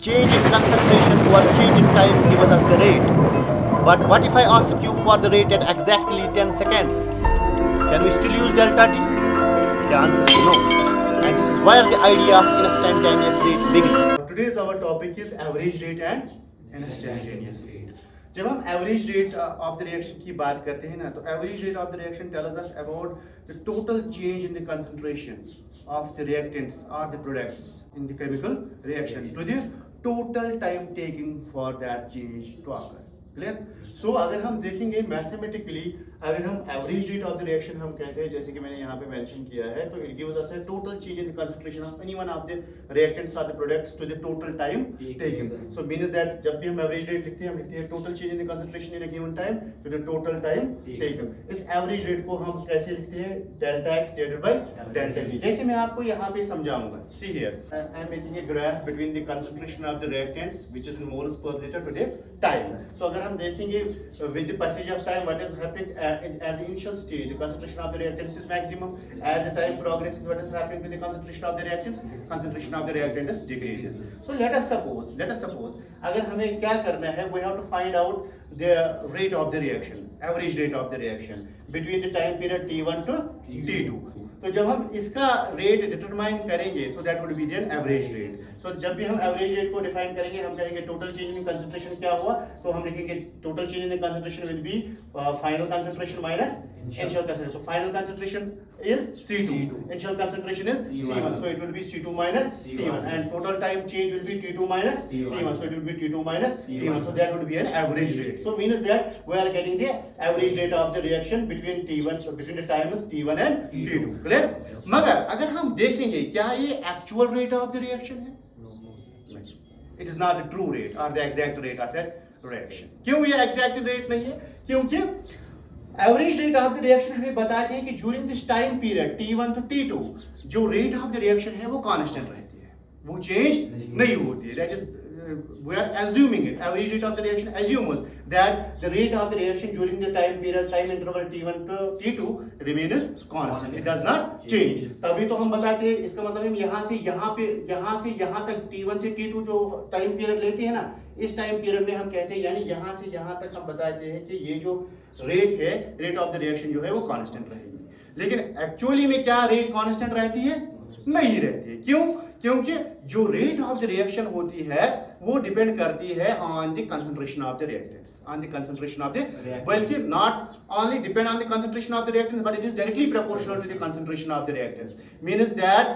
change in concentration or change in time gives us the rate. But what if I ask you for the rate at exactly 10 seconds? Can we still use delta t? The answer is no. And this is where the idea of instantaneous rate begins. Today's our topic is average rate and instantaneous rate. जब हम average rate of the reaction की बात करते हैं ना, तो average rate of the reaction tells us about the total change in the concentration of the reactants or the products in the chemical reaction to the total time taking for that change to occur. Clear? So अगर हम देखेंगे mathematically, अगर हम average rate of the reaction हम कहते हैं, जैसे कि मैंने यहाँ पे मेंशन किया है, तो it gives us a total change in the concentration of any one of the reactants और the products to the total time taken. So means that जब भी हम एवरेज रेट लिखते हैं, हम लिखते हैं total change in the concentration in a given time to the total time taken. इस एवरेज रेट को हम कैसे लिखते हैं? Delta x divided by delta t. जैसे मैं आपको यहाँ पे समझाऊंगा. See here, I am making a graph between the concentration of the reactants which is in moles per litre to the time. तो अगर हम देखेंगे with the passage of time, what is happening at the initial stage, the concentration of the reactants is maximum. As the time progresses, what is happening with the concentration of the reactants? Concentration of the reactants decreases. So let us suppose अगर हमें क्या करना है, we have to find out the rate of the reaction, average rate of the reaction between the time period t1 to t2. तो जब हम इसका rate determine करेंगे, so that would be then average rate. So जब भी हम average rate को define करेंगे, हम कहेंगे टोटल चेंज इन कंसंट्रेशन क्या हुआ, तो हम लिखेंगे total change in concentration will be final concentration minus initial concentration. So final concentration is C2, initial concentration is C1, so it will be C2 minus C1, and total time change will be T2 minus T1, so it will be T2 minus T1, so that would be an average rate. So means that we are getting the average rate of the reaction between T1, between the times T1 and T2. Clear? मगर अगर हम देखेंगे, क्या ये actual rate of the reaction है? It is not the true rate or the exact rate of the reaction. क्यों ये exact rate नहीं है? क्योंकि average rate of the reaction हमें बताते हैं कि during this time period T1 to T2 जो रेट ऑफ द रिएक्शन है वो कांस्टेंट रहती है, वो चेंज नहीं होती है. That is we are assuming it. Average rate of the reaction assumes that the rate of the reaction during the time period, time interval T1 to T2 remains constant. It does not change. तभी तो हम बताते हैं, इसका मतलब हम यहाँ से यहाँ तक T1 से T2 जो टाइम पीरियड लेते हैं ना, इस टाइम पीरियड में हम कहते हैं, यानी यहाँ से यहाँ तक हम बताते हैं कि ये जो रेट है, रेट ऑफ द रिएक्शन जो है वो कांस्टेंट रहेगी. लेकिन एक्चुअली में क्या रेट कांस्टेंट रहती है? नहीं रहती है. क्यों? क्योंकि जो रेट ऑफ द रिएक्शन होती है वो डिपेंड करती है on the concentration of the reactants, on the concentration of the, बल्कि not only depend on the concentration of the reactants, but it is directly proportional to the concentration of the reactants. Means that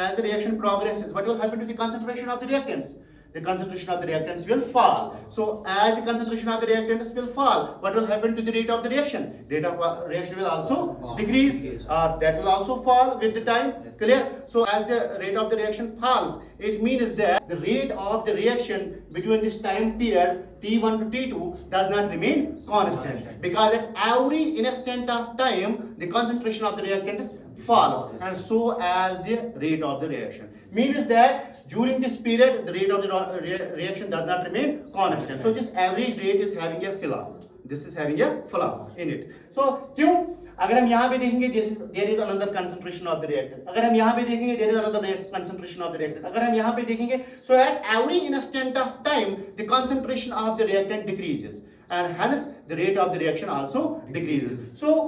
as the reaction progresses, what will happen to the concentration of the reactants? The concentration of the reactants will fall. So as the concentration of the reactants will fall, what will happen to the rate of the reaction? Rate of reaction will also decrease, that will also fall with the time. Clear? So as the rate of the reaction falls, it means that the rate of the reaction between this time period T1 to T2 does not remain constant, because at every instant of time the concentration of the reactants falls, and so as the rate of the reaction. Means that during this period the rate of the reaction does not remain constant. So this average rate is having a flaw. This is having a flaw in it. So क्यों? अगर हम यहाँ पे देखेंगे, there is another concentration of the reactant. अगर हम यहाँ पे देखेंगे, there is another concentration of the reactant. अगर हम यहाँ पे देखेंगे, so at every instant of time the concentration of the reactant decreases, and hence the rate of the reaction also decreases. So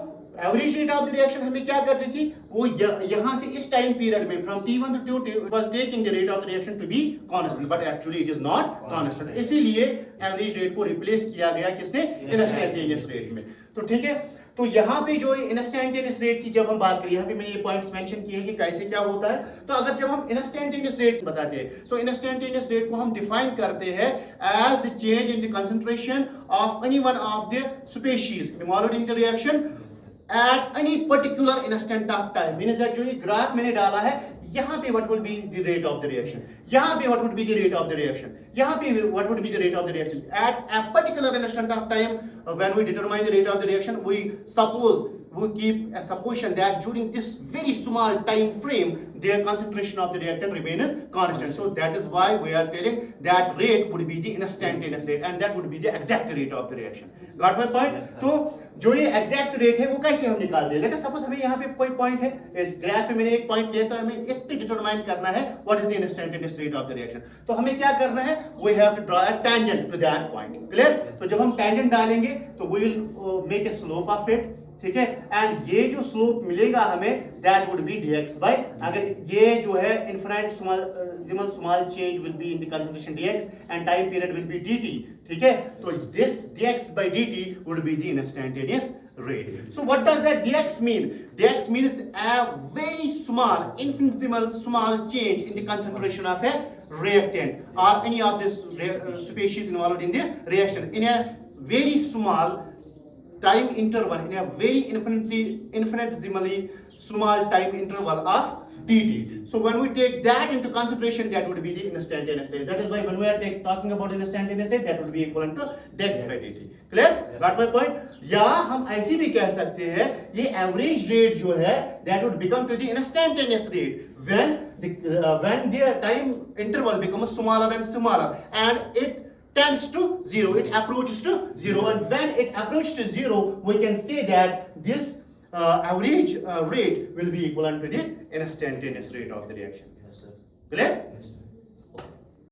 average rate of the reaction हमें क्या करती थी, वो यहाँ से इस टाइम पीरियड में from T1 to T2 it was taking the rate of the reaction to be constant, but actually it is not constant. इसीलिए एवरेज रेट को रिप्लेस किया गया किसने? इंस्टेंटेनियस रेट में. तो ठीक है, तो यहाँ पे जो इंस्टेंटेनियस रेट की जब हम बात करें, यहाँ पे मैंने ये पॉइंट्स मेंशन किए हैं कि कैसे क्या होता है. तो अगर जब हम इंस्टेंटेनियस रेट बताते हैं, तो इंस्टेंटेनियस रेट को हम डिफाइन करते हैं as the change in the concentration of any one of the species involved in the reaction at any particular instant of time. Means that जो ये ग्राफ मैंने डाला है, यहाँ पे what will be the rate of the reaction, यहाँ पे what would be the rate of the reaction, यहाँ पे what would be the rate of the reaction at a particular instant of time. When we determine the rate of the reaction, we suppose we keep a supposition that during this very small time frame, their concentration of the reactant remains constant. So that is why we are telling that rate would be the instantaneous rate, and that would be the exact rate of the reaction. Got my point? Yes, sir. तो जो ये exact rate है वो कैसे हम निकालते हैं? Let us suppose हमें यहाँ पे कोई पॉइंट है, इस ग्राफ पे मैंने एक पॉइंट लिया, तो हमें इस पे डिटरमाइन करना है what is the instantaneous rate of the reaction. तो हमें क्या करना है? We have to draw a tangent to that point. Clear? तो जब हम टेंजेंट डालेंगे तो we will make a slope of it. ठीक है, एंड ये जो स्लोप मिलेगा हमें, that would be dx by, अगर ये जो है infinite small change will be in the concentration dx and time period will be dt. ठीक है, तो this dx by dt would be the instantaneous rate. So what does that dx mean? Dx means a very small, infinitesimal small change in the concentration of a reactant or any of the species involved in the reaction in a very small time interval, in a very infinitesimally small time interval of dt. So when we take that into consideration, that would be the instantaneous rate. That is why when we are talking about instantaneous rate, that would be equivalent to dx by dt. Clear? Got my point? या हम ऐसे भी कह सकते हैं, ये average rate जो है, that would become to the instantaneous rate when the time interval becomes smaller and smaller, and it tends to zero, it approaches to zero, and when it approaches to zero, we can say that this average rate will be equivalent to the instantaneous rate of the reaction. Yes, sir. Clear? Yes, sir.